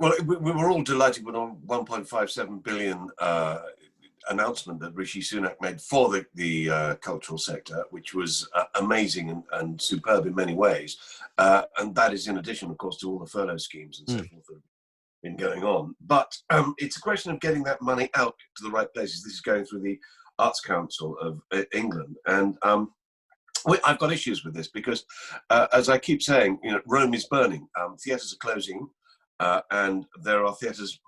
Well, we were all delighted with a 1.57 billion announcement that Rishi Sunak made for the cultural sector, which was amazing and superb in many ways. And that is in addition, of course, to all the furlough schemes and so forth that have been going on. But it's a question of getting that money out to the right places. This is going through the Arts Council of England. And I've got issues with this because, as I keep saying, Rome is burning. Theatres are closing. And there are theatres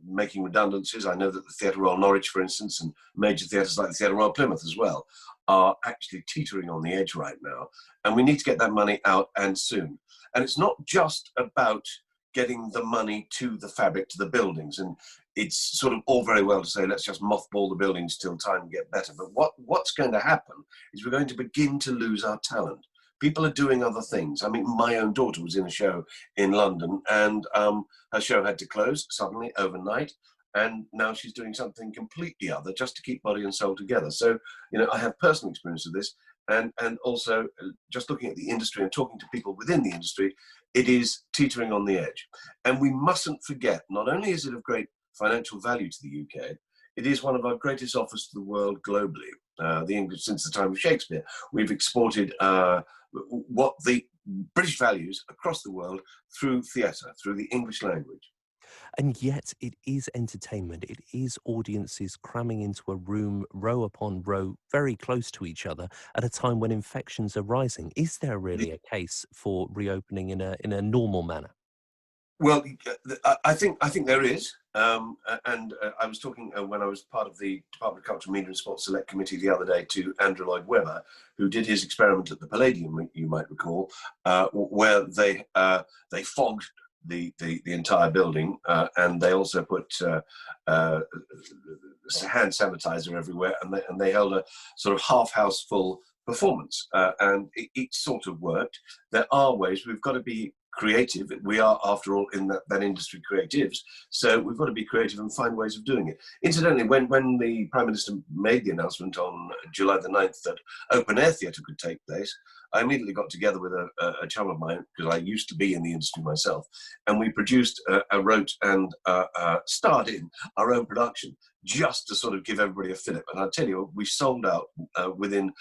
making redundancies. I know that the Theatre Royal Norwich, for instance, and major theatres like the Theatre Royal Plymouth as well, are actually teetering on the edge right now. And we need to get that money out, and soon. And it's not just about getting the money to the fabric, to the buildings. And it's sort of all very well to say, let's just mothball the buildings till time get better. But what's going to happen is we're going to begin to lose our talent. People are doing other things. I mean, my own daughter was in a show in London, and her show had to close suddenly overnight, and now she's doing something completely other just to keep body and soul together. So, I have personal experience of this, and also just looking at the industry and talking to people within the industry, it is teetering on the edge. And we mustn't forget, not only is it of great financial value to the UK, it is one of our greatest offers to the world globally. The English, since the time of Shakespeare, we've exported what the British values across the world through theatre, through the English language. And yet it is entertainment. It is audiences cramming into a room, row upon row, very close to each other at a time when infections are rising. Is there really a case for reopening in a normal manner? Well, I think there is, and I was talking when I was part of the Department of Culture, Media and Sports Select Committee the other day to Andrew Lloyd Webber, who did his experiment at the Palladium, you might recall, where they fogged the entire building, and they also put hand sanitizer everywhere, and they held a sort of half house full performance, and it sort of worked. There are ways. We've got to be creative. We are, after all, in that industry, creatives. So we've got to be creative and find ways of doing it. Incidentally, when the Prime Minister made the announcement on July the 9th that open air theatre could take place, I immediately got together with a chum of mine, because I used to be in the industry myself, and we produced, wrote and starred in our own production, just to sort of give everybody a fillip. And I tell you, we sold out within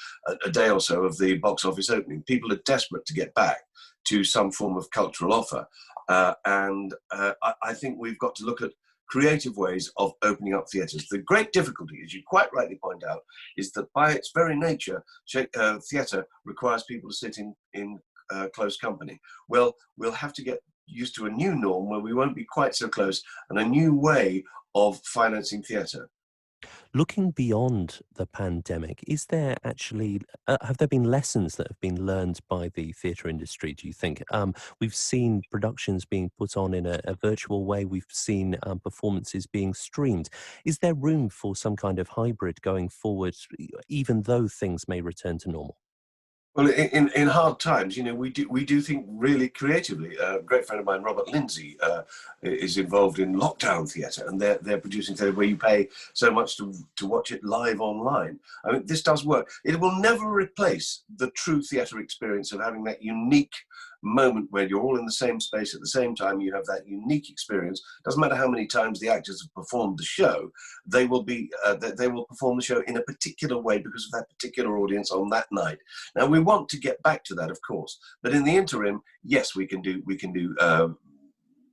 a day or so of the box office opening. People are desperate to get back to some form of cultural offer. And I think we've got to look at creative ways of opening up theatres. The great difficulty, as you quite rightly point out, is that by its very nature, theatre requires people to sit in close company. Well, we'll have to get used to a new norm where we won't be quite so close, and a new way of financing theatre. Looking beyond the pandemic, is there actually, have there been lessons that have been learned by the theatre industry, do you think? We've seen productions being put on in a virtual way. We've seen performances being streamed. Is there room for some kind of hybrid going forward, even though things may return to normal? Well, in hard times, we do think really creatively. A great friend of mine, Robert Lindsay, is involved in lockdown theatre, and they're producing theatre where you pay so much to watch it live online. I mean, this does work. It will never replace the true theatre experience of having that unique moment where you're all in the same space at the same time. You have that unique experience. Doesn't matter how many times the actors have performed the show, they will perform the show in a particular way because of that particular audience on that night. Now, we want to get back to that, of course, but in the interim, yes, we can do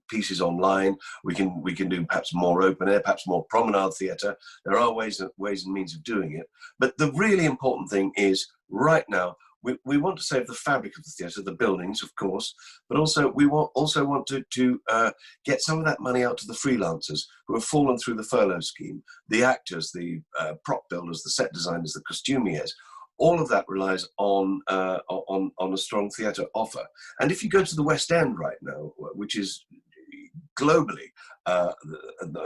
pieces online. We can do perhaps more open air, perhaps more promenade theatre. There are ways and means of doing it. But the really important thing is right now, we want to save the fabric of the theatre, the buildings, of course, but also we also want to get some of that money out to the freelancers who have fallen through the furlough scheme, the actors, the prop builders, the set designers, the costumiers. All of that relies on a strong theatre offer. And if you go to the West End right now, which is globally a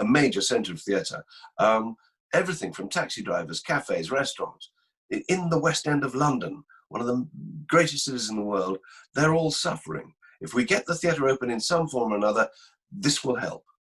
major centre of theatre, everything from taxi drivers, cafes, restaurants, in the West End of London, one of the greatest cities in the world, they're all suffering. If we get the theatre open in some form or another, this will help.